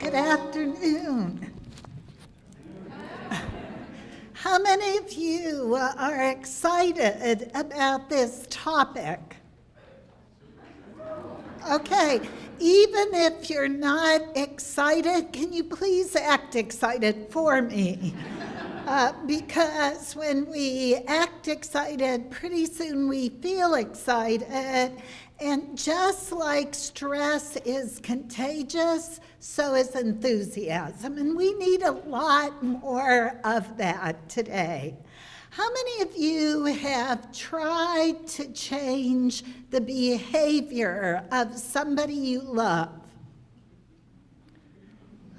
Good afternoon. How many of you are excited about this topic? Okay, even if you're not excited, can you please act excited for me? Because when we act excited, pretty soon we feel excited. And just like stress is contagious, so is enthusiasm. And we need a lot more of that today. How many of you have tried to change the behavior of somebody you love?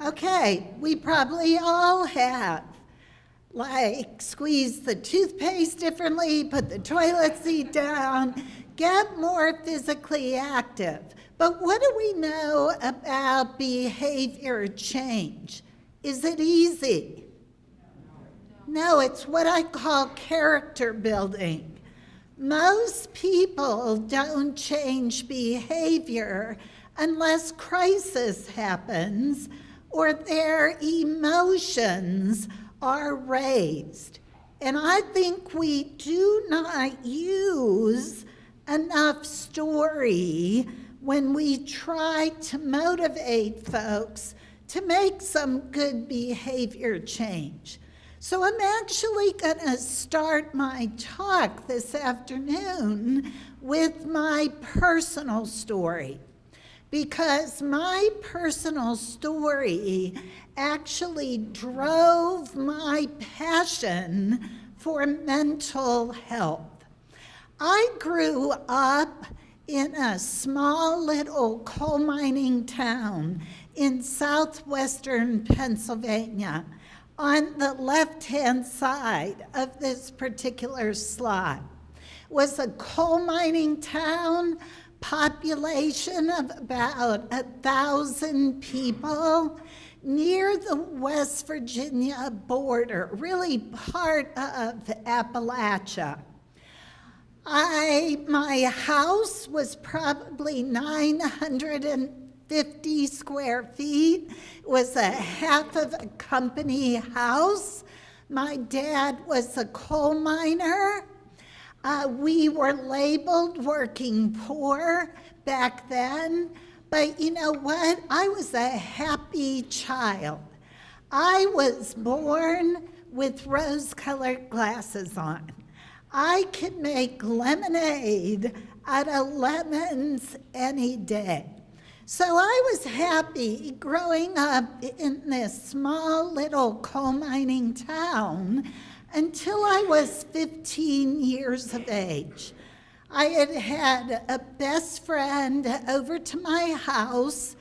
Okay, we probably all have. Like squeeze the toothpaste differently, put the toilet seat down, get more physically active. But what do we know about behavior change? Is it easy? No, it's what I call character building. Most people don't change behavior unless crisis happens or their emotions are raised. And I think we do not use enough story when we try to motivate folks to make some good behavior change. So I'm actually going to start my talk this afternoon with my personal story, because my personal story actually drove my passion for mental health. I grew up in a small little coal mining town in southwestern Pennsylvania on the left-hand side of this particular slide. It was a coal mining town, population of about 1,000 people, near the West Virginia border, really part of Appalachia. My house was probably 950 square feet. It was a half of a company house. My dad was a coal miner. We were labeled working poor back then. But you know what? I was a happy child. I was born with rose-colored glasses on. I could make lemonade out of lemons any day. So I was happy growing up in this small little coal mining town until I was 15 years of age. I had a best friend over to my house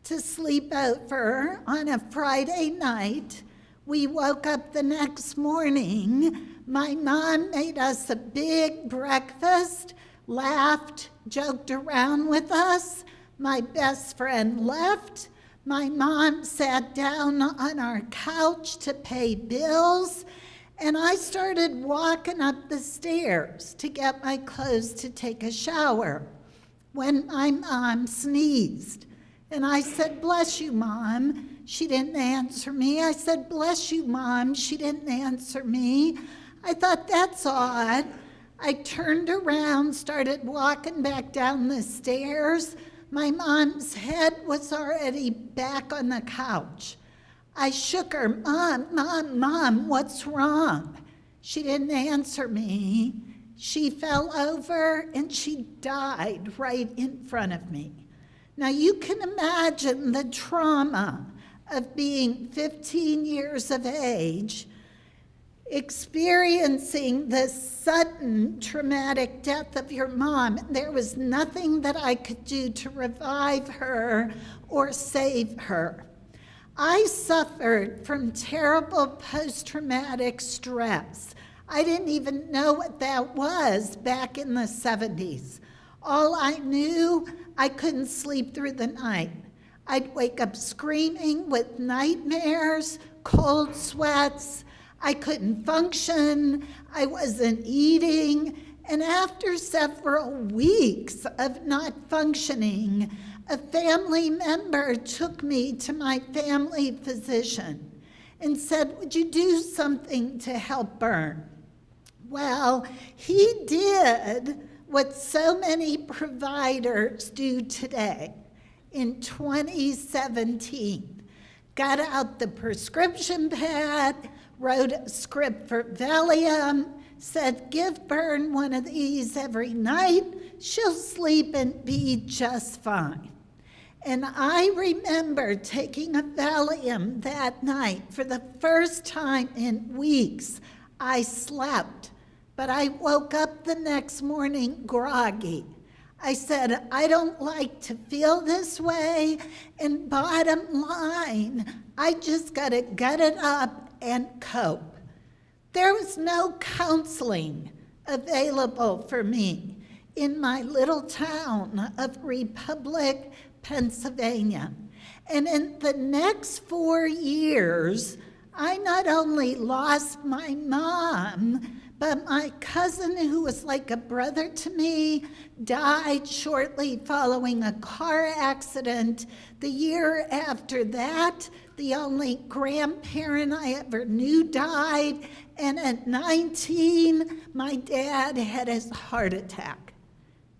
to sleep over on a Friday night. We woke up the next morning. My mom made us a big breakfast, laughed, joked around with us. My best friend left. My mom sat down on our couch to pay bills. And I started walking up the stairs to get my clothes to take a shower when my mom sneezed. And I said, "Bless you, Mom." She didn't answer me. I said, "Bless you, Mom." She didn't answer me. I thought, that's odd. I turned around, started walking back down the stairs. My mom's head was already back on the couch. I shook her, "Mom, Mom, Mom, what's wrong?" She didn't answer me. She fell over and she died right in front of me. Now you can imagine the trauma of being 15 years of age, experiencing the sudden traumatic death of your mom. There was nothing that I could do to revive her or save her. I suffered from terrible post-traumatic stress. I didn't even know what that was back in the 70s. All I knew, I couldn't sleep through the night. I'd wake up screaming with nightmares, cold sweats. I couldn't function. I wasn't eating. And after several weeks of not functioning, a family member took me to my family physician and said, "Would you do something to help Bern?" Well, he did what so many providers do today. In 2017, got out the prescription pad, wrote a script for Valium, said, "Give Bern one of these every night. She'll sleep and be just fine." And I remember taking a Valium that night. For the first time in weeks, I slept. But I woke up the next morning groggy. I said, "I don't like to feel this way, and bottom line, I just got to gut it up and cope." There was no counseling available for me in my little town of Republic, Pennsylvania. And in the next 4 years, I not only lost my mom, but my cousin, who was like a brother to me, died shortly following a car accident. The year after that, the only grandparent I ever knew died. And at 19, my dad had his heart attack.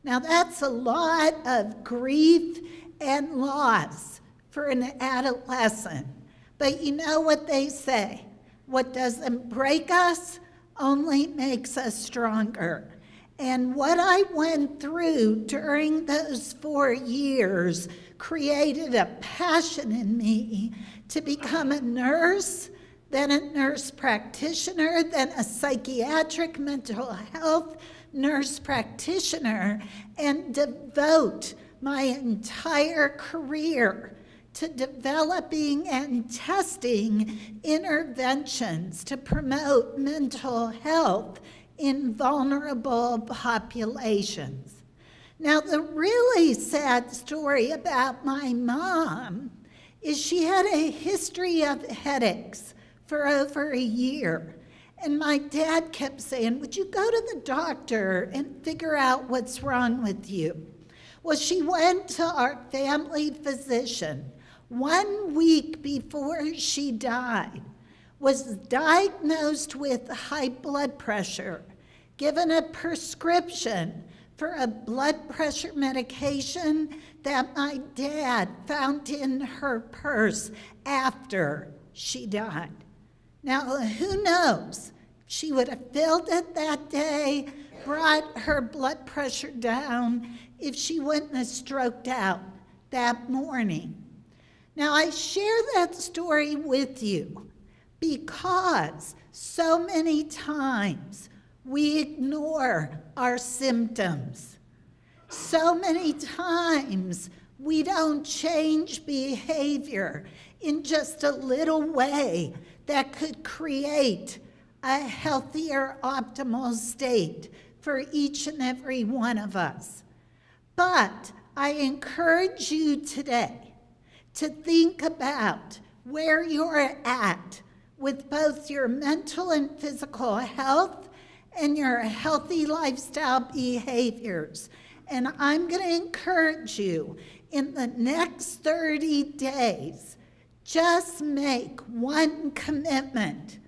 Now that's a lot of grief and loss for an adolescent. But you know what they say, what doesn't break us only makes us stronger. And what I went through during those 4 years created a passion in me to become a nurse, then a nurse practitioner, then a psychiatric mental health nurse practitioner, and devote my entire career to developing and testing interventions to promote mental health in vulnerable populations. Now, the really sad story about my mom is she had a history of headaches for over a year. And my dad kept saying, "Would you go to the doctor and figure out what's wrong with you?" Well, she went to our family physician 1 week before she died, was diagnosed with high blood pressure, given a prescription for a blood pressure medication that my dad found in her purse after she died. Now, who knows? She would have filled it that day, brought her blood pressure down, if she wouldn't have stroked out that morning. Now, I share that story with you because so many times we ignore our symptoms. So many times we don't change behavior in just a little way that could create a healthier, optimal state for each and every one of us. But I encourage you today to think about where you're at with both your mental and physical health and your healthy lifestyle behaviors. And I'm going to encourage you in the next 30 days, just make one commitment.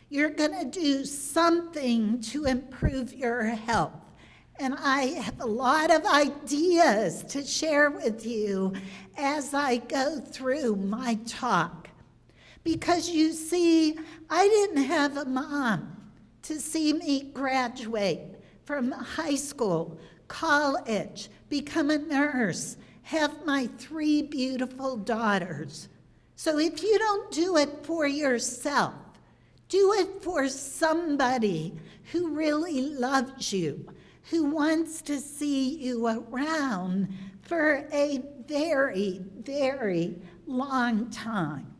You're going to do something to improve your health. And I have a lot of ideas to share with you as I go through my talk. Because you see, I didn't have a mom to see me graduate from high school, college, become a nurse, have my 3 beautiful daughters. So if you don't do it for yourself, do it for somebody who really loves you, who wants to see you around for a very, very long time.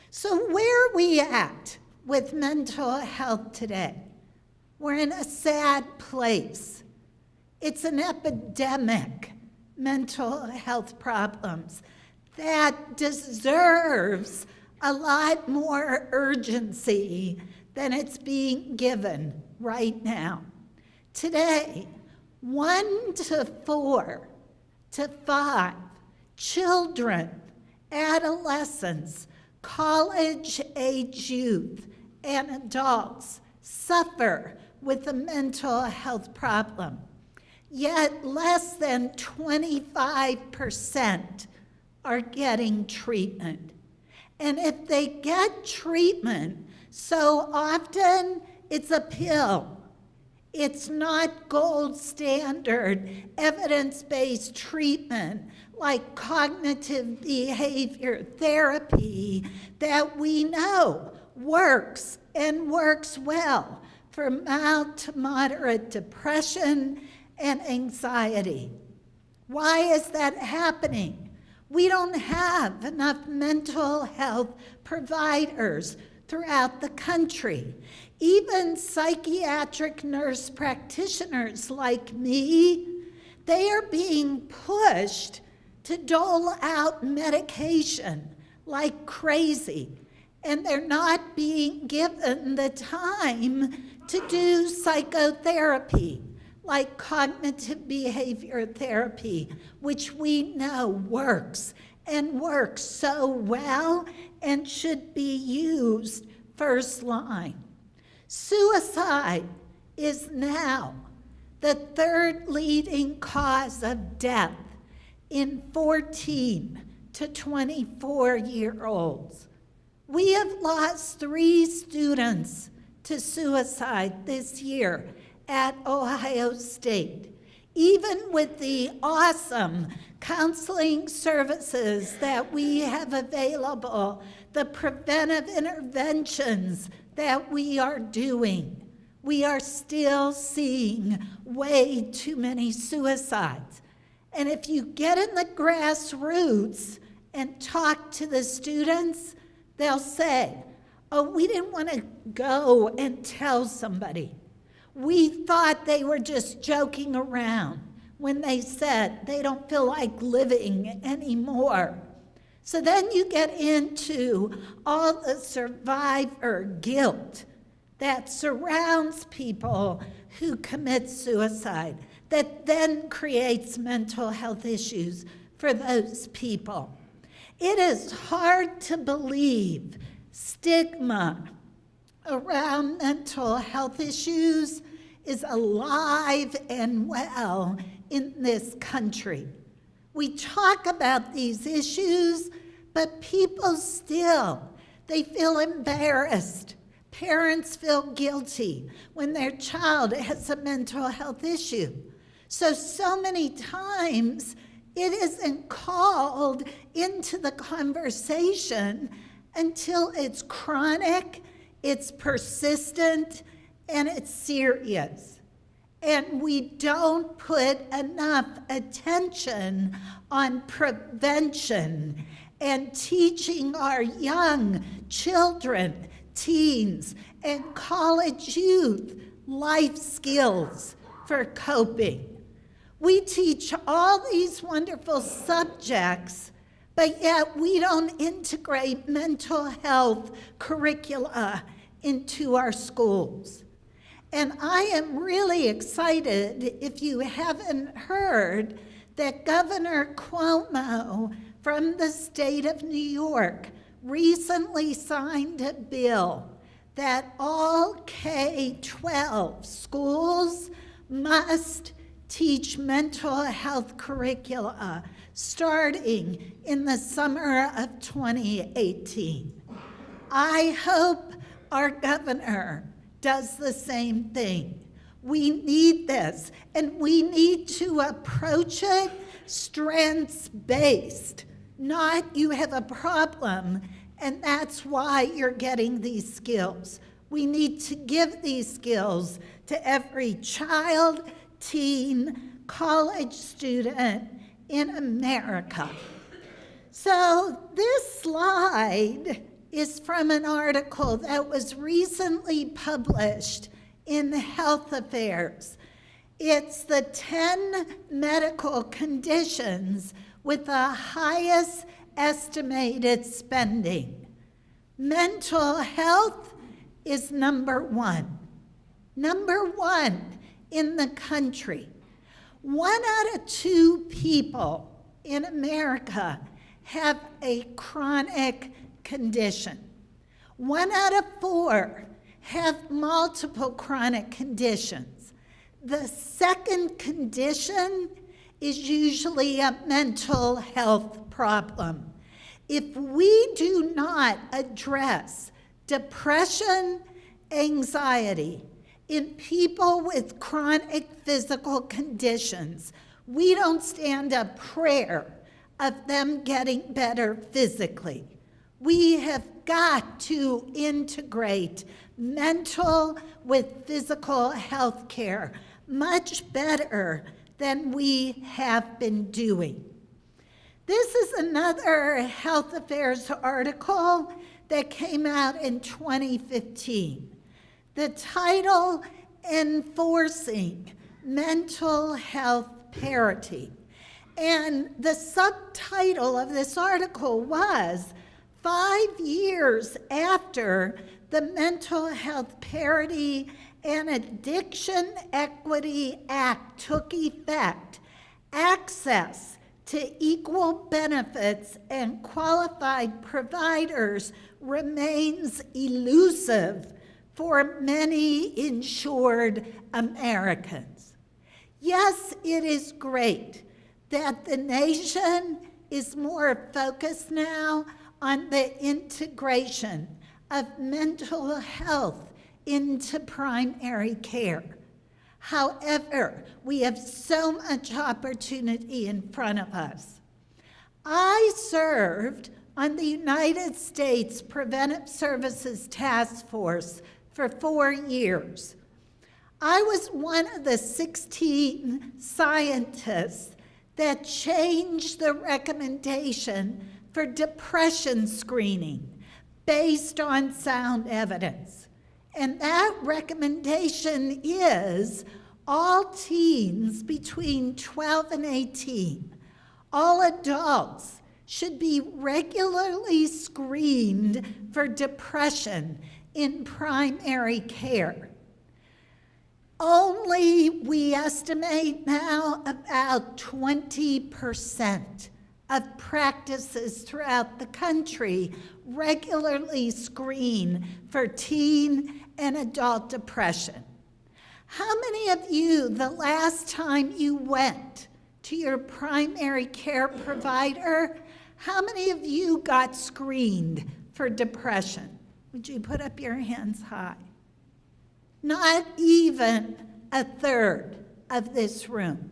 So where are we at with mental health today? We're in a sad place. It's an epidemic, mental health problems, that deserves a lot more urgency than it's being given right now. Today, 1 to 4 to 5 Children, adolescents, college-age youth, and adults suffer with a mental health problem. Yet less than 25% are getting treatment. And if they get treatment, so often it's a pill. It's not gold standard evidence-based treatment like cognitive behavior therapy that we know works and works well for mild to moderate depression and anxiety. Why is that happening? We don't have enough mental health providers throughout the country. Even psychiatric nurse practitioners like me, they are being pushed to dole out medication like crazy, and they're not being given the time to do psychotherapy like cognitive behavior therapy, which we know works and works so well and should be used first line. Suicide is now the third leading cause of death in 14 to 24-year-olds. We have lost 3 students to suicide this year at Ohio State. Even with the awesome counseling services that we have available, the preventive interventions that we are doing, we are still seeing way too many suicides. And if you get in the grassroots and talk to the students, they'll say, oh, we didn't want to go and tell somebody. We thought they were just joking around when they said they don't feel like living anymore. So then you get into all the survivor guilt that surrounds people who commit suicide, that then creates mental health issues for those people. It is hard to believe stigma around mental health issues is alive and well in this country. We talk about these issues, but people still, they feel embarrassed. Parents feel guilty when their child has a mental health issue. So many times it isn't called into the conversation until it's chronic, it's persistent, and it's serious. And we don't put enough attention on prevention and teaching our young children, teens, and college youth life skills for coping. We teach all these wonderful subjects, but yet we don't integrate mental health curricula into our schools. And I am really excited, if you haven't heard, that Governor Cuomo from the state of New York recently signed a bill that all K-12 schools must teach mental health curricula starting in the summer of 2018. I hope our governor does the same thing. We need this, and we need to approach it strengths-based, not you have a problem, and that's why you're getting these skills. We need to give these skills to every child, teen, college student in America. So this slide is from an article that was recently published in Health Affairs. It's the 10 medical conditions with the highest estimated spending. Mental health is number 1. Number 1 in the country. 1 out of 2 people in America have a chronic condition. 1 out of 4 have multiple chronic conditions. The second condition is usually a mental health problem. If we do not address depression, anxiety in people with chronic physical conditions, we don't stand a prayer of them getting better physically. We have got to integrate mental with physical health care much better than we have been doing. This is another Health Affairs article that came out in 2015. The title, Enforcing Mental Health Parity. And the subtitle of this article was 5 years after the Mental Health Parity and Addiction Equity Act took effect, access to equal benefits and qualified providers remains elusive for many insured Americans. Yes, it is great that the nation is more focused now on the integration of mental health into primary care. However, we have so much opportunity in front of us. I served on the United States Preventive Services Task Force for 4 years. I was one of the 16 scientists that changed the recommendation for depression screening based on sound evidence. And that recommendation is all teens between 12 and 18, all adults should be regularly screened for depression in primary care. Only, we estimate now, about 20% of practices throughout the country regularly screen for teen and adult depression. How many of you, the last time you went to your primary care provider, how many of you got screened for depression? Would you put up your hands high? Not even a third of this room.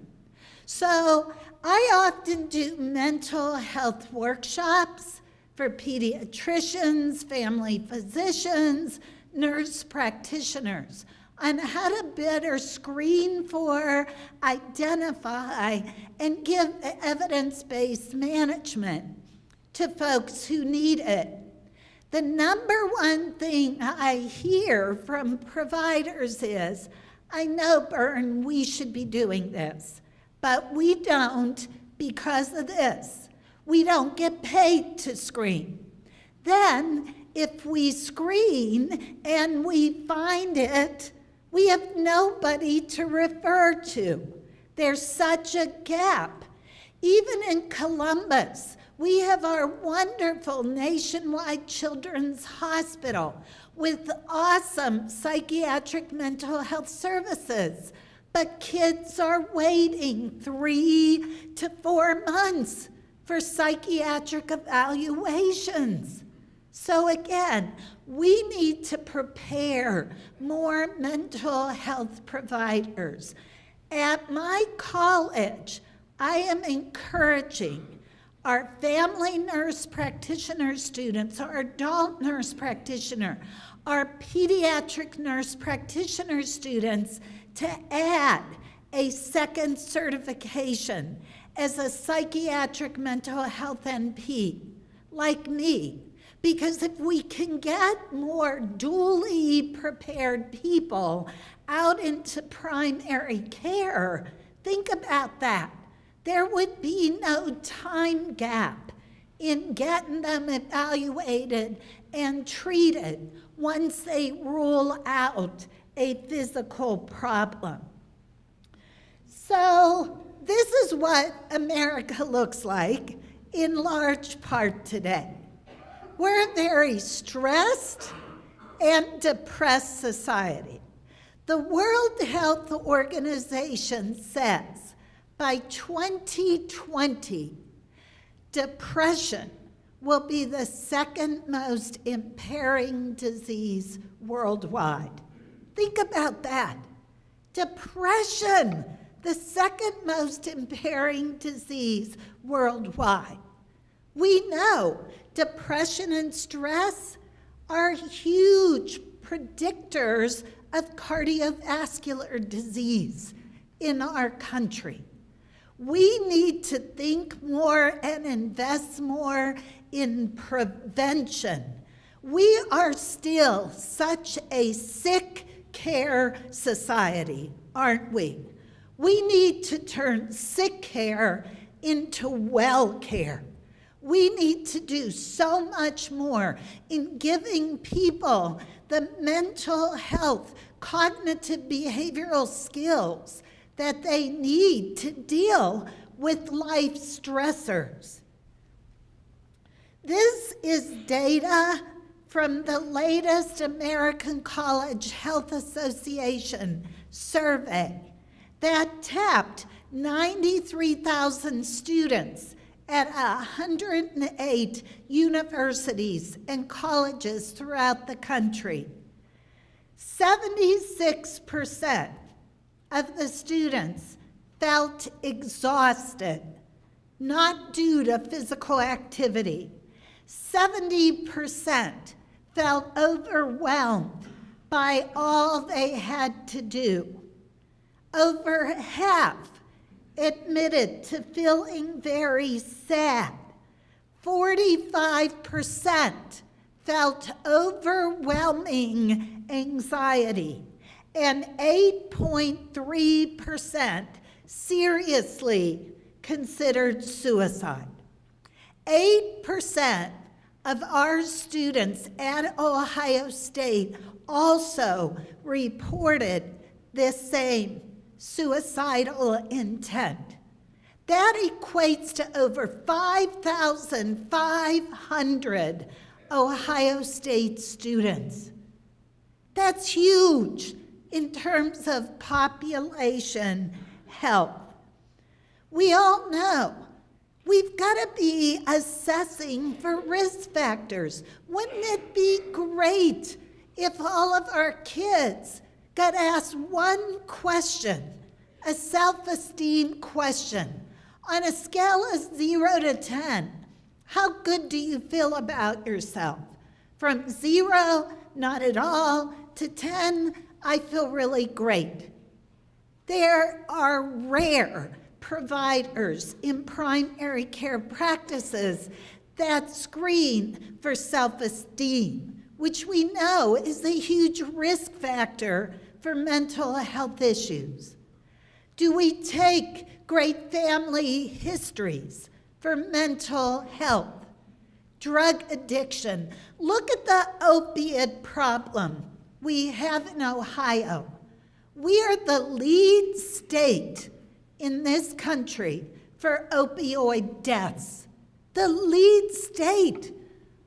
So I often do mental health workshops for pediatricians, family physicians, nurse practitioners on how to better screen for, identify, and give evidence-based management to folks who need it. The number one thing I hear from providers is, I know, Bern, we should be doing this, but we don't because of this. We don't get paid to screen. Then, if we screen and we find it, we have nobody to refer to. There's such a gap. Even in Columbus, we have our wonderful nationwide children's hospital with awesome psychiatric mental health services, but kids are waiting 3 to 4 months for psychiatric evaluations. So again, we need to prepare more mental health providers. At my college, I am encouraging our family nurse practitioner students, our adult nurse practitioner, our pediatric nurse practitioner students to add a second certification as a psychiatric mental health NP, like me. Because if we can get more dually prepared people out into primary care, think about that. There would be no time gap in getting them evaluated and treated once they rule out a physical problem. So this is what America looks like in large part today. We're a very stressed and depressed society. The World Health Organization says by 2020, depression will be the second most impairing disease worldwide. Think about that. Depression, the second most impairing disease worldwide. We know depression and stress are huge predictors of cardiovascular disease in our country. We need to think more and invest more in prevention. We are still such a sick care society, aren't we? We need to turn sick care into well care. We need to do so much more in giving people the mental health, cognitive behavioral skills that they need to deal with life stressors. This is data from the latest American College Health Association survey that tapped 93,000 students at 108 universities and colleges throughout the country. 76% of the students felt exhausted, not due to physical activity. 70% felt overwhelmed by all they had to do. Over half admitted to feeling very sad. 45% felt overwhelming anxiety, and 8.3% seriously considered suicide. 8% of our students at Ohio State also reported this same suicidal intent. That equates to over 5,500 Ohio State students. That's huge in terms of population health. We all know we've got to be assessing for risk factors. Wouldn't it be great if all of our kids got asked one question, a self-esteem question, on a scale of 0 to 10, how good do you feel about yourself? From 0, not at all, to 10, I feel really great. There are rare providers in primary care practices that screen for self-esteem, which we know is a huge risk factor for mental health issues. Do we take great family histories for mental health? Drug addiction. Look at the opiate problem we have in Ohio. We are the lead state in this country for opioid deaths. The lead state.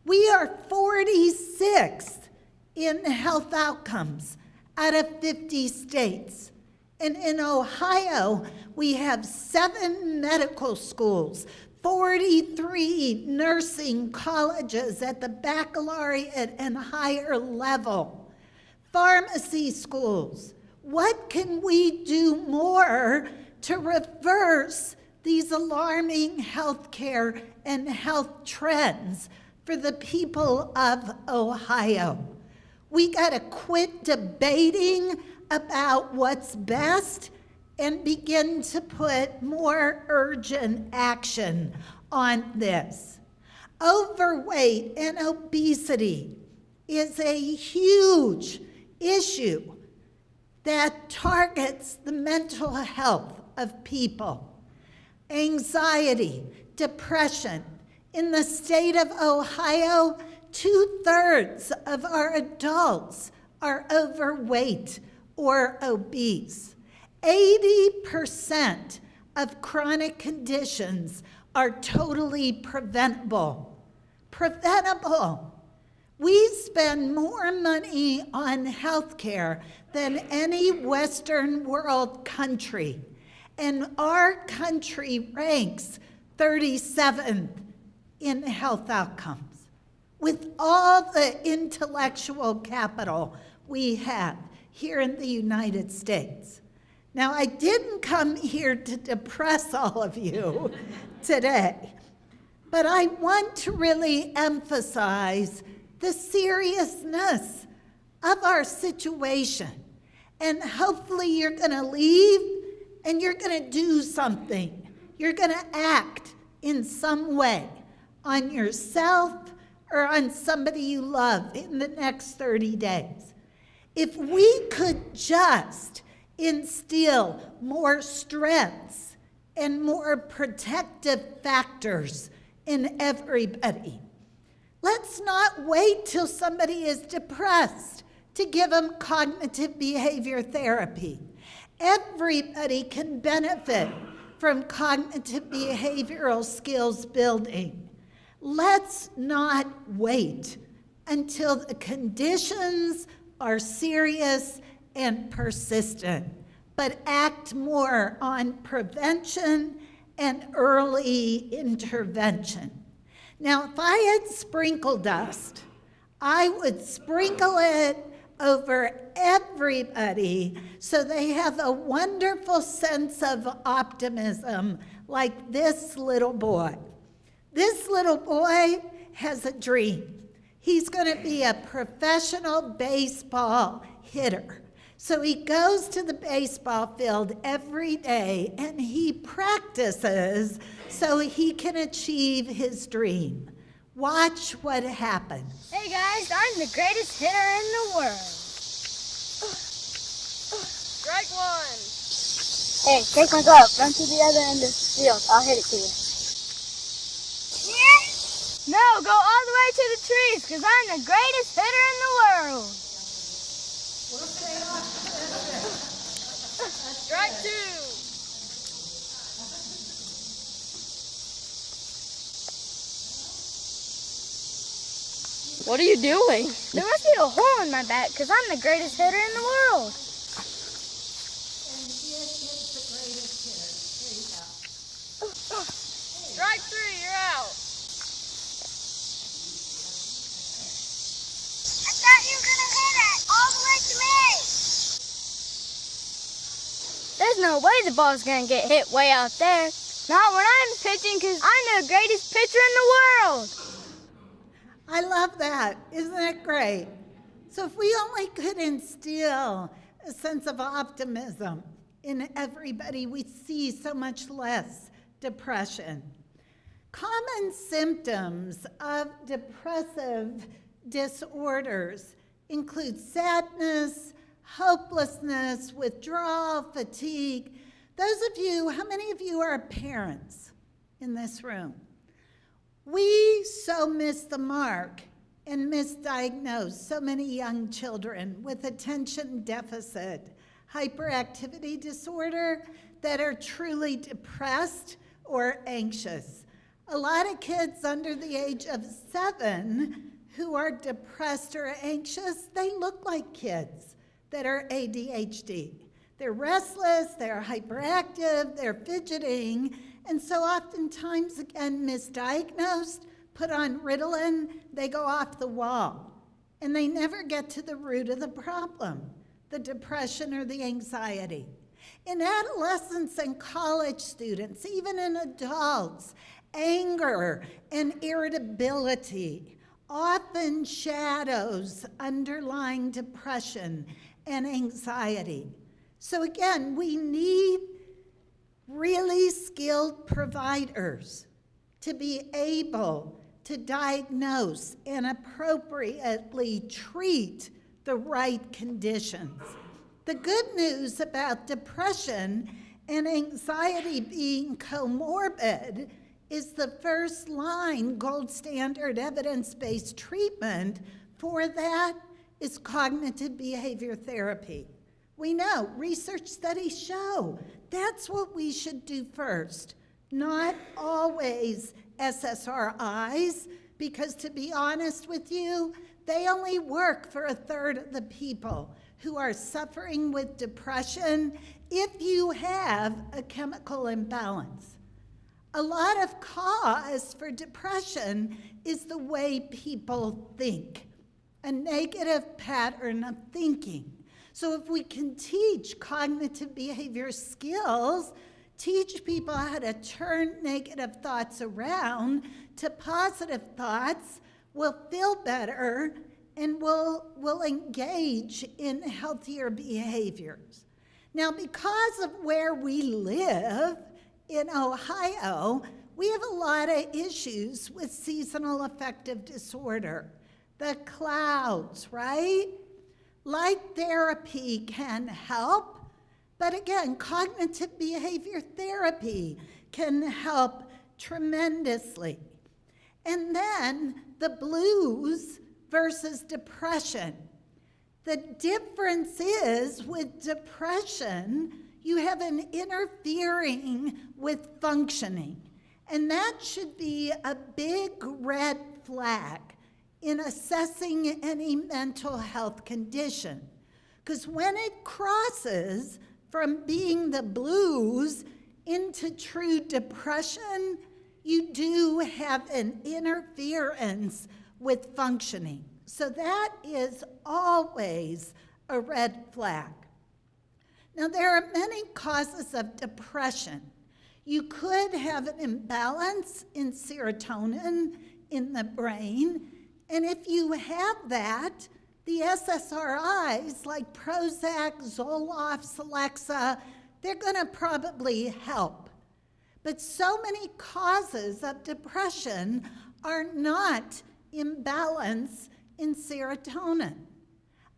We are 46th in health outcomes out of 50 states. And in Ohio, we have 7 medical schools, 43 nursing colleges at the baccalaureate and higher level, pharmacy schools. What can we do more to reverse these alarming healthcare and health trends for the people of Ohio? We got to quit debating about what's best and begin to put more urgent action on this. Overweight and obesity is a huge issue that targets the mental health of people. Anxiety, depression. In the state of Ohio, 2/3 of our adults are overweight or obese. 80% of chronic conditions are totally preventable. Preventable. We spend more money on health care than any Western world country, and our country ranks 37th in health outcomes. With all the intellectual capital we have here in the United States. Now, I didn't come here to depress all of you today, but I want to really emphasize the seriousness of our situation. And hopefully you're going to leave and you're going to do something. You're going to act in some way on yourself or on somebody you love in the next 30 days. If we could just instill more strengths and more protective factors in everybody. Let's not wait till somebody is depressed to give them cognitive behavior therapy. Everybody can benefit from cognitive behavioral skills building. Let's not wait until the conditions are serious and persistent, but act more on prevention and early intervention. Now, if I had sprinkle dust, I would sprinkle it over everybody so they have a wonderful sense of optimism, like this little boy. This little boy has a dream. He's going to be a professional baseball hitter. So he goes to the baseball field every day and he practices so he can achieve his dream. Watch what happens. Hey guys, I'm the greatest hitter in the world. Strike one. Hey, take my glove, run to the other end of the field. I'll hit it to you. Yeah? No, go all the way to the trees, because I'm the greatest hitter in the world. Strike two. What are you doing? There must be a hole in my bat, because I'm the greatest hitter in the world. Strike three, you're out. I thought you were going to hit it all the way to me. There's no way the ball's going to get hit way out there. Not when I'm pitching, because I'm the greatest pitcher in the world. I love that. Isn't it great? So if we only could instill a sense of optimism in everybody, we'd see so much less depression. Common symptoms of depressive disorders include sadness, hopelessness, withdrawal, fatigue. Those of you, how many of you are parents in this room? We so miss the mark and misdiagnose so many young children with attention deficit, hyperactivity disorder that are truly depressed or anxious. A lot of kids under the age of 7 who are depressed or anxious, they look like kids that are ADHD. They're restless, they're hyperactive, they're fidgeting, and so oftentimes, again, misdiagnosed, put on Ritalin, they go off the wall. And they never get to the root of the problem, the depression or the anxiety. In adolescents and college students, even in adults, anger and irritability often shadows underlying depression and anxiety. So again, we need really skilled providers to be able to diagnose and appropriately treat the right conditions. The good news about depression and anxiety being comorbid is the first line gold standard evidence-based treatment for that is cognitive behavior therapy. We know, research studies show That's what we should do first, not always SSRIs, because to be honest with you, they only work for a third of the people who are suffering with depression if you have a chemical imbalance. A lot of cause for depression is the way people think, a negative pattern of thinking. So if we can teach cognitive behavior skills, teach people how to turn negative thoughts around to positive thoughts, we'll feel better and we'll engage in healthier behaviors. Now, because of where we live in Ohio, we have a lot of issues with seasonal affective disorder. The clouds, right? Light therapy can help, but again, cognitive behavior therapy can help tremendously. And then the blues versus depression. The difference is with depression, you have an interfering with functioning. And that should be a big red flag in assessing any mental health condition. Because when it crosses from being the blues into true depression, you do have an interference with functioning. So that is always a red flag. Now, there are many causes of depression. You could have an imbalance in serotonin in the brain, and if you have that, the SSRIs like Prozac, Zoloft, Celexa, they're going to probably help. But so many causes of depression are not imbalance in serotonin.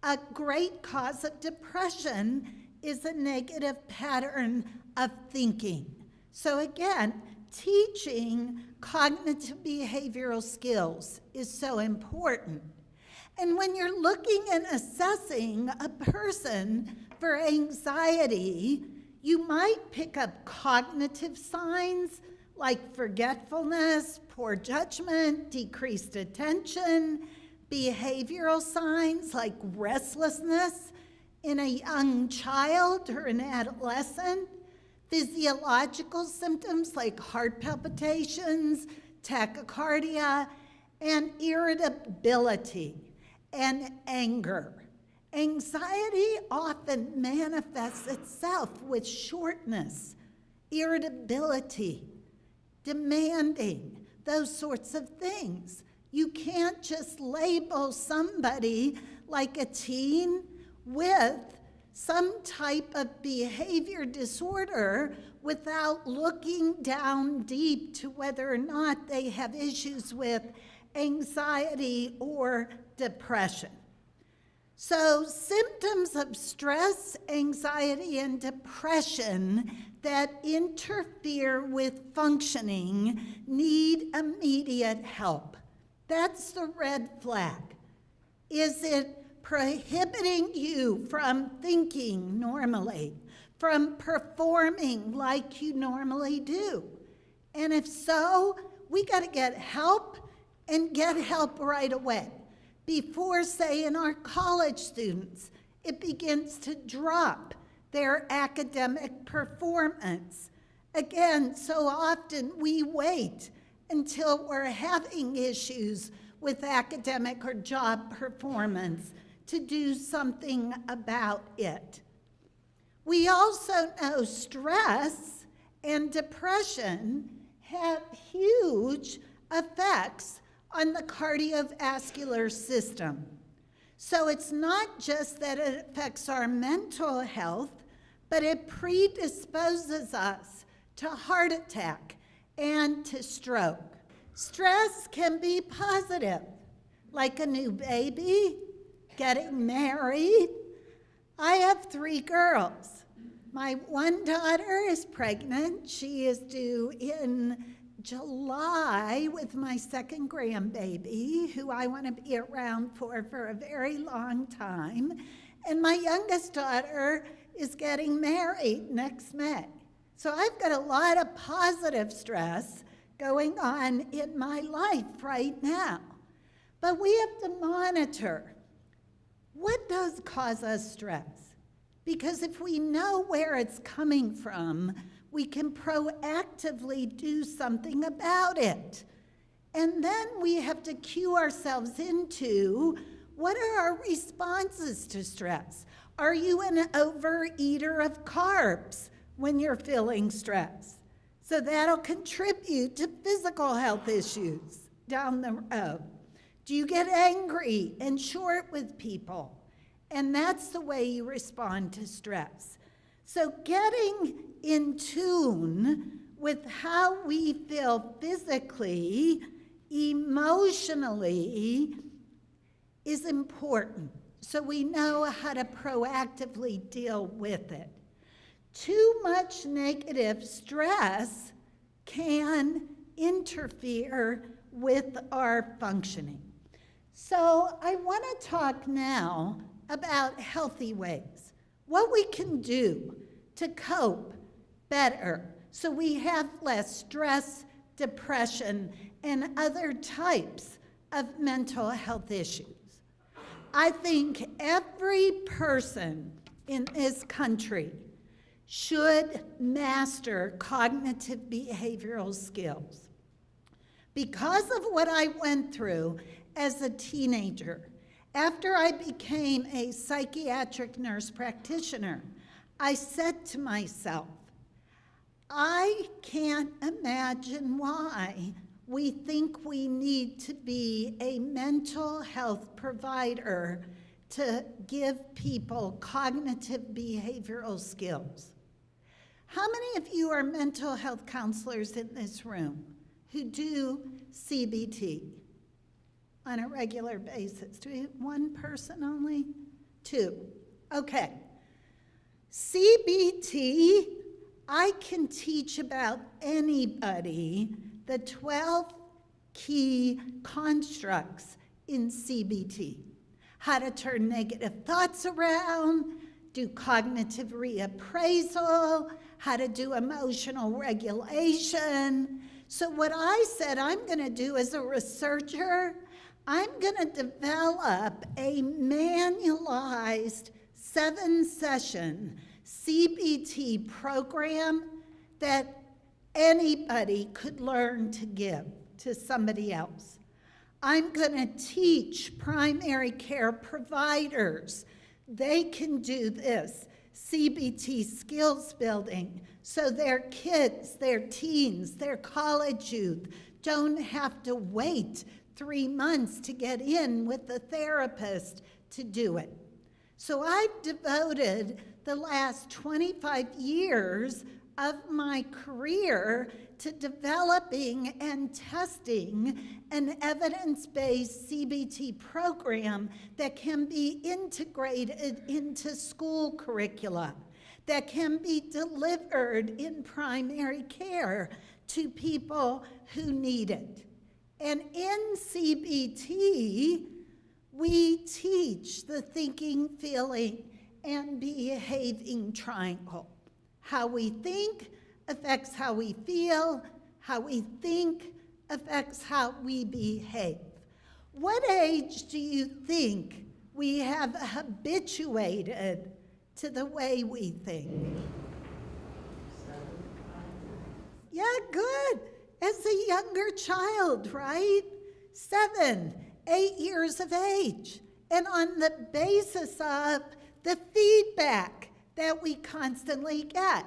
A great cause of depression is a negative pattern of thinking. So again, teaching cognitive behavioral skills is so important. And when you're looking and assessing a person for anxiety, you might pick up cognitive signs like forgetfulness, poor judgment, decreased attention, behavioral signs like restlessness in a young child or an adolescent, physiological symptoms like heart palpitations, tachycardia, and irritability and anger. Anxiety often manifests itself with shortness, irritability, demanding, those sorts of things. You can't just label somebody like a teen with some type of behavior disorder without looking down deep to whether or not they have issues with anxiety or depression. So symptoms of stress, anxiety, and depression that interfere with functioning need immediate help. That's the red flag. Is it prohibiting you from thinking normally, from performing like you normally do? And if so, we got to get help and get help right away. Before, say, in our college students, it begins to drop their academic performance. Again, so often we wait until we're having issues with academic or job performance to do something about it. We also know stress and depression have huge effects on the cardiovascular system. So it's not just that it affects our mental health, but it predisposes us to heart attack and to stroke. Stress can be positive, like a new baby, getting married. I have 3 girls. My one daughter is pregnant. She is due in July with my second grandbaby, who I want to be around for a very long time. And my youngest daughter is getting married next May. So I've got a lot of positive stress going on in my life right now. But we have to monitor what does cause us stress. Because if we know where it's coming from, we can proactively do something about it. And then we have to cue ourselves into what are our responses to stress? Are you an overeater of carbs when you're feeling stress? So that'll contribute to physical health issues down the road. Do you get angry and short with people? And that's the way you respond to stress. So getting in tune with how we feel physically, emotionally, is important, so we know how to proactively deal with it. Too much negative stress can interfere with our functioning. So I want to talk now about healthy ways, what we can do to cope better so we have less stress, depression, and other types of mental health issues. I think every person in this country should master cognitive behavioral skills. Because of what I went through as a teenager, after I became a psychiatric nurse practitioner, I said to myself, I can't imagine why we think we need to be a mental health provider to give people cognitive behavioral skills. How many of you are mental health counselors in this room who do CBT on a regular basis? Do we have one person only? Two. Okay. CBT, I can teach about anybody the 12 key constructs in CBT. How to turn negative thoughts around, do cognitive reappraisal, how to do emotional regulation. So what I said I'm going to do as a researcher, I'm going to develop a manualized 7-session CBT program that anybody could learn to give to somebody else. I'm going to teach primary care providers. They can do this CBT skills building so their kids, their teens, their college youth don't have to wait 3 months to get in with the therapist to do it. So I've devoted the last 25 years of my career to developing and testing an evidence-based CBT program that can be integrated into school curricula, that can be delivered in primary care to people who need it. And in CBT, we teach the thinking, feeling, and behaving triangle. How we think affects how we feel. How we think affects how we behave. What age do you think we have habituated to the way we think? Yeah, good. As a younger child, right? 7, 8 years of age. And on the basis of the feedback that we constantly get.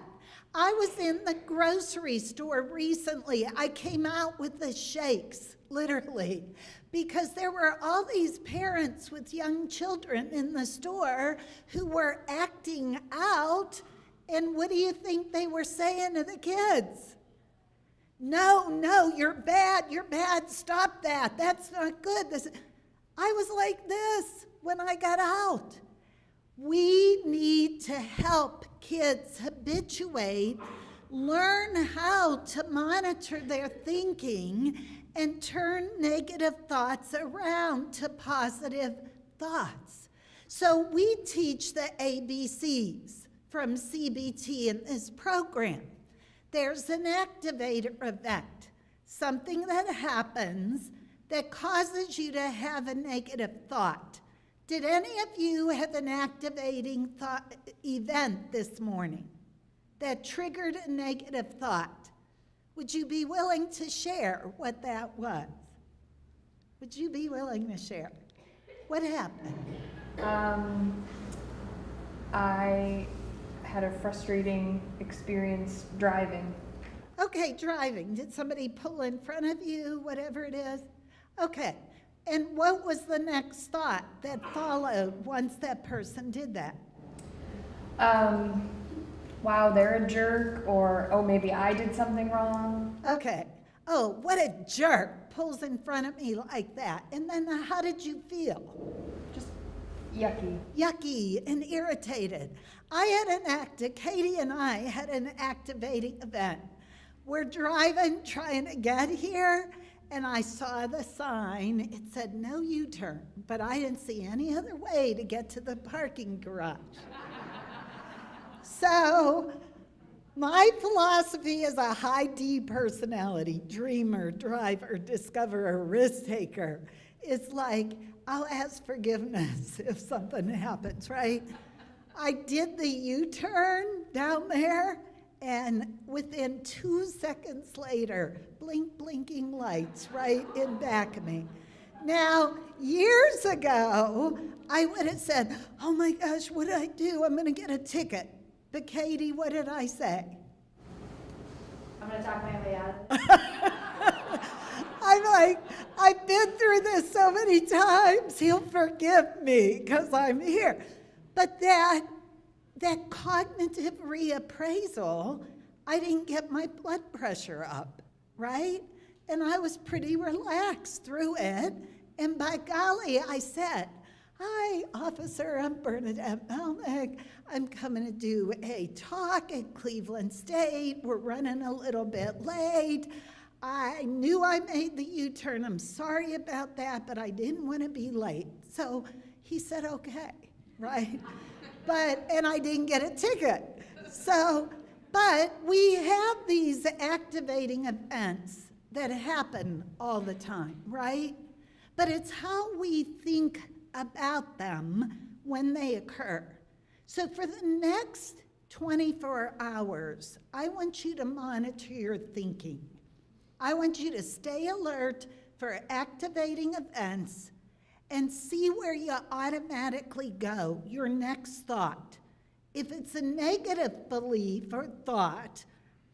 I was in the grocery store recently. I came out with the shakes, literally, because there were all these parents with young children in the store who were acting out. And what do you think they were saying to the kids? No, you're bad, stop that. That's not good. I was like this when I got out. We need to help kids habituate, learn how to monitor their thinking, and turn negative thoughts around to positive thoughts. So we teach the ABCs from CBT in this program. There's an activator event, something that happens that causes you to have a negative thought. Did any of you have an activating event this morning that triggered a negative thought? Would you be willing to share what that was? Would you be willing to share? What happened? I had a frustrating experience driving. Okay, driving. Did somebody pull in front of you, whatever it is? Okay. And what was the next thought that followed once that person did that? Wow, they're a jerk, or oh, maybe I did something wrong. Okay. Oh, what a jerk pulls in front of me like that. And then how did you feel? Just yucky. Yucky and irritated. Katie and I had an activating event. We're driving, trying to get here, and I saw the sign. It said no U-turn, but I didn't see any other way to get to the parking garage. So my philosophy as a high D personality, dreamer, driver, discoverer, risk taker, is like, I'll ask forgiveness if something happens, right? I did the U-turn down there, and within 2 seconds later, blinking lights right in back of me. Now, years ago, I would have said, oh my gosh, what did I do? I'm gonna get a ticket. But Katie, what did I say? I'm gonna talk my way out of it. I'm like, I've been through this so many times, he'll forgive me because I'm here. But that cognitive reappraisal, I didn't get my blood pressure up, right? And I was pretty relaxed through it. And by golly, I said, hi, officer, I'm Bernadette Melnyk. I'm coming to do a talk at Cleveland State. We're running a little bit late. I knew I made the U-turn. I'm sorry about that, but I didn't want to be late. So he said, okay, right? And I didn't get a ticket. But we have these activating events that happen all the time, right? But it's how we think about them when they occur. So for the next 24 hours, I want you to monitor your thinking. I want you to stay alert for activating events and see where you automatically go, your next thought. If it's a negative belief or thought,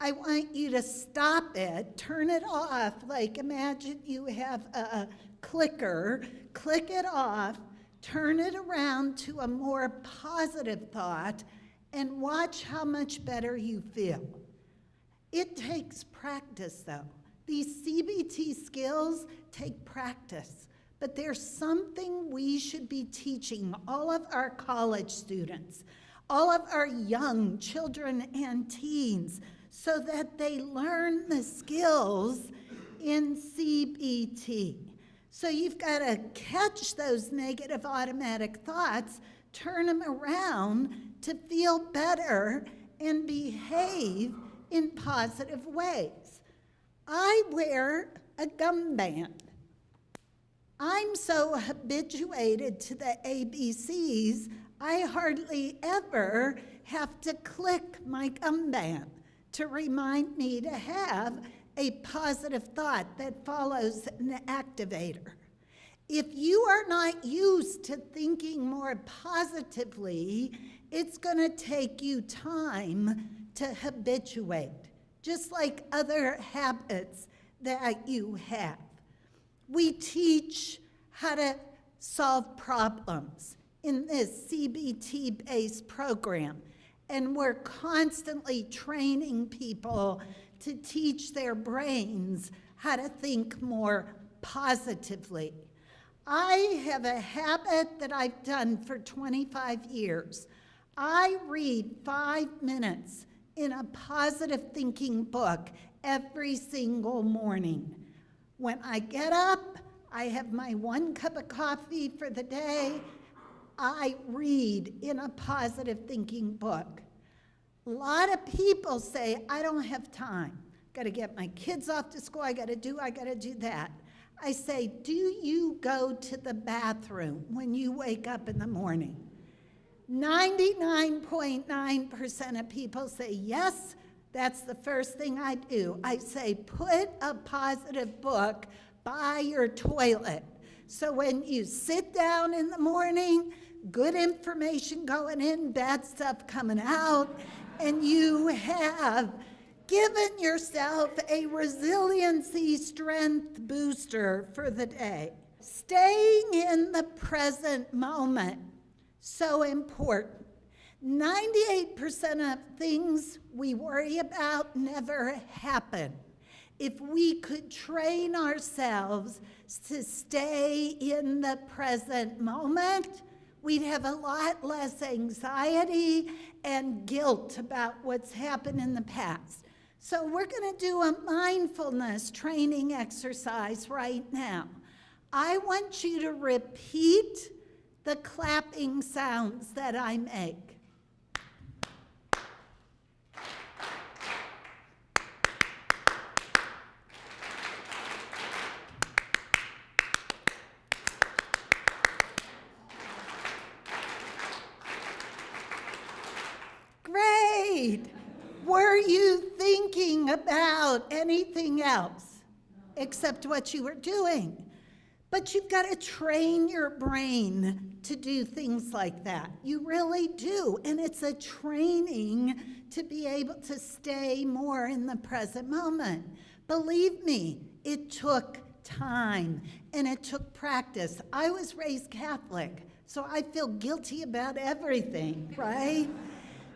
I want you to stop it, turn it off. Like imagine you have a clicker, click it off, turn it around to a more positive thought, and watch how much better you feel. It takes practice, though. These CBT skills take practice, but there's something we should be teaching all of our college students, all of our young children and teens, so that they learn the skills in CBT. So you've got to catch those negative automatic thoughts, turn them around to feel better and behave in positive ways. I wear a gum band. I'm so habituated to the ABCs, I hardly ever have to click my gum band to remind me to have a positive thought that follows an activator. If you are not used to thinking more positively, it's going to take you time to habituate, just like other habits that you have. We teach how to solve problems in this CBT-based program, and we're constantly training people to teach their brains how to think more positively. I have a habit that I've done for 25 years. I read 5 minutes in a positive thinking book every single morning. When I get up, I have my 1 cup of coffee for the day. I read in a positive thinking book. A lot of people say, I don't have time. Got to get my kids off to school. I got to do that. I say, do you go to the bathroom when you wake up in the morning? 99.9% of people say, yes, that's the first thing I do. I say, put a positive book by your toilet. So when you sit down in the morning, good information going in, bad stuff coming out, and you have given yourself a resiliency strength booster for the day. Staying in the present moment, so important. 98% of things we worry about never happen. If we could train ourselves to stay in the present moment, we'd have a lot less anxiety and guilt about what's happened in the past. So we're going to do a mindfulness training exercise right now. I want you to repeat the clapping sounds that I make. Great. Were you thinking about anything else except what you were doing? But you've got to train your brain to do things like that. You really do. And it's a training to be able to stay more in the present moment. Believe me, it took time and it took practice. I was raised Catholic, so I feel guilty about everything, right?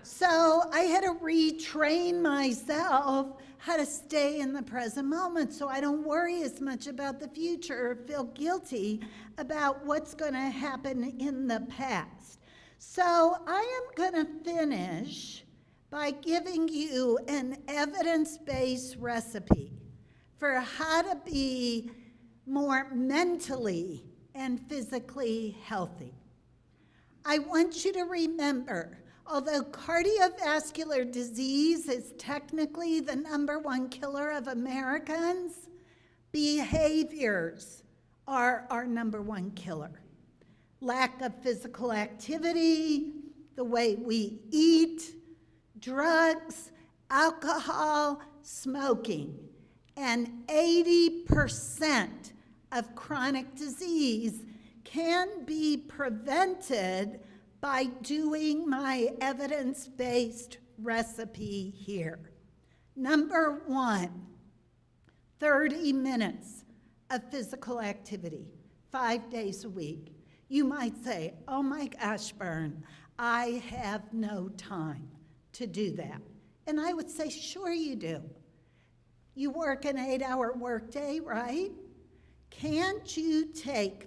So I had to retrain myself how to stay in the present moment so I don't worry as much about the future or feel guilty about what's going to happen in the past. So I am going to finish by giving you an evidence-based recipe for how to be more mentally and physically healthy. I want you to remember, although cardiovascular disease is technically the #1 killer of Americans, behaviors are our #1 killer. Lack of physical activity, the way we eat, drugs, alcohol, smoking, and 80% of chronic disease can be prevented by doing my evidence-based recipe here. #1, 30 minutes of physical activity, 5 days a week. You might say, oh my gosh, Bern, I have no time to do that. And I would say, sure you do. You work an 8-hour workday, right? Can't you take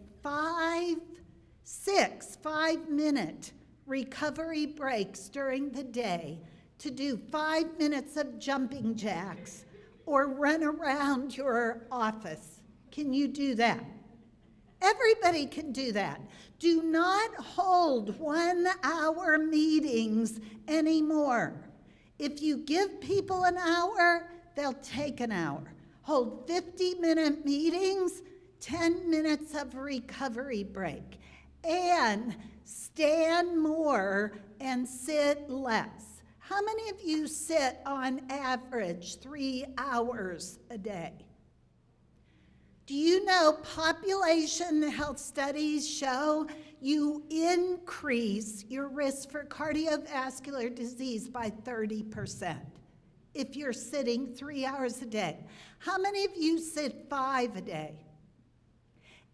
5-minute recovery breaks during the day to do 5 minutes of jumping jacks or run around your office? Can you do that? Everybody can do that. Do not hold 1-hour meetings anymore. If you give people an hour, they'll take an hour. Hold 50-minute meetings, 10 minutes of recovery break, and stand more and sit less. How many of you sit on average 3 hours a day? Do you know population health studies show you increase your risk for cardiovascular disease by 30% if you're sitting 3 hours a day? How many of you sit 5 a day?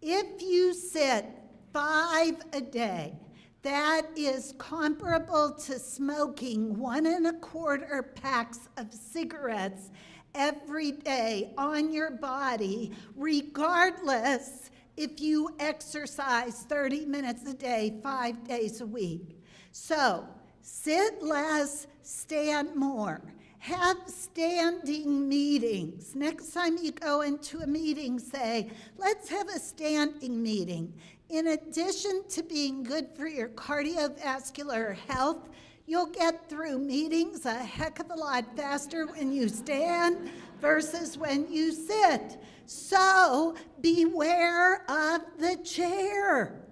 If you sit 5 a day, that is comparable to smoking 1.25 packs of cigarettes every day on your body, regardless if you exercise 30 minutes a day, 5 days a week. So sit less, stand more. Have standing meetings. Next time you go into a meeting, say, let's have a standing meeting. In addition to being good for your cardiovascular health, you'll get through meetings a heck of a lot faster when you stand versus when you sit. So beware of the chair.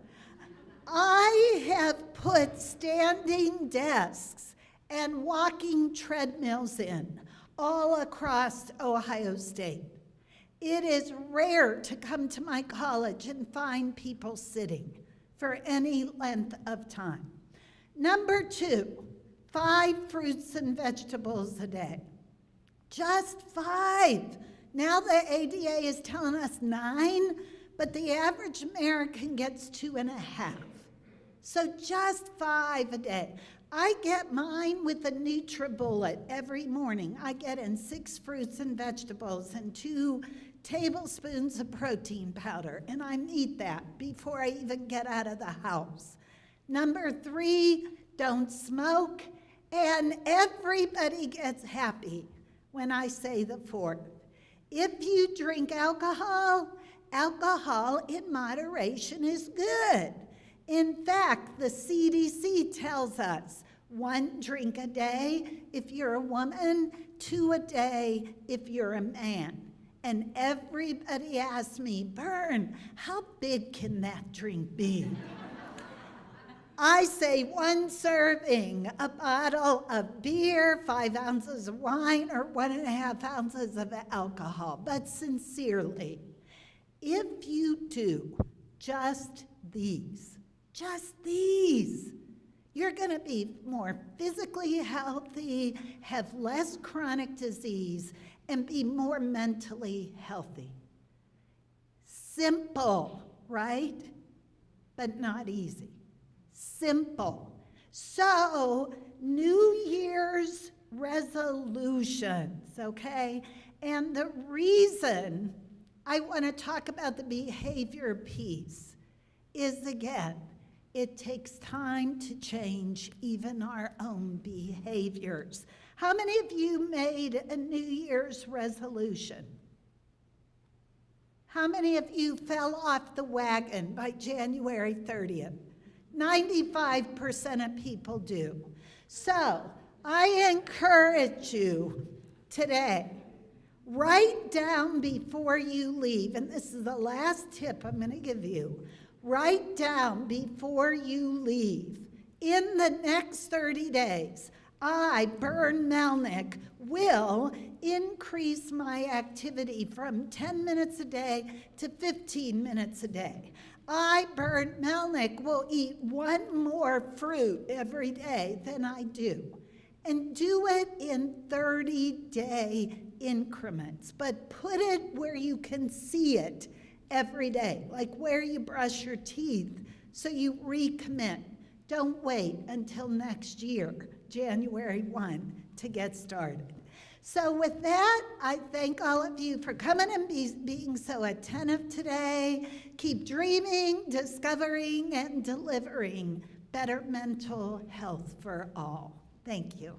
I have put standing desks and walking treadmills in all across Ohio State. It is rare to come to my college and find people sitting for any length of time. Number 2, 5 fruits and vegetables a day. Just 5. Now the ADA is telling us 9, but the average American gets 2.5. So just 5 a day. I get mine with a NutriBullet every morning. I get in 6 fruits and vegetables and 2 tablespoons of protein powder, and I eat that before I even get out of the house. Number 3, don't smoke, and everybody gets happy when I say the 4th. If you drink alcohol, alcohol in moderation is good. In fact, the CDC tells us 1 drink a day if you're a woman, 2 a day if you're a man. And everybody asks me, Bern, how big can that drink be? I say 1 serving, a bottle of beer, 5 ounces of wine, or 1.5 ounces of alcohol. But sincerely, if you do just these, you're going to be more physically healthy, have less chronic disease, and be more mentally healthy. Simple, right? But not easy. Simple. So, New Year's resolutions, okay? And the reason I want to talk about the behavior piece is, again, it takes time to change even our own behaviors. How many of you made a New Year's resolution? How many of you fell off the wagon by January 30th? 95% of people do. So I encourage you today, write down before you leave, and this is the last tip I'm going to give you. Write down before you leave, in the next 30 days, I, Bern Melnyk, will increase my activity from 10 minutes a day to 15 minutes a day. I, Bern Melnyk, will eat 1 more fruit every day than I do. And do it in 30-day increments, but put it where you can see it every day, like where you brush your teeth, so you recommit. Don't wait until next year, January 1, to get started. So with that, I thank all of you for coming and being so attentive today. Keep dreaming, discovering, and delivering better mental health for all. Thank you.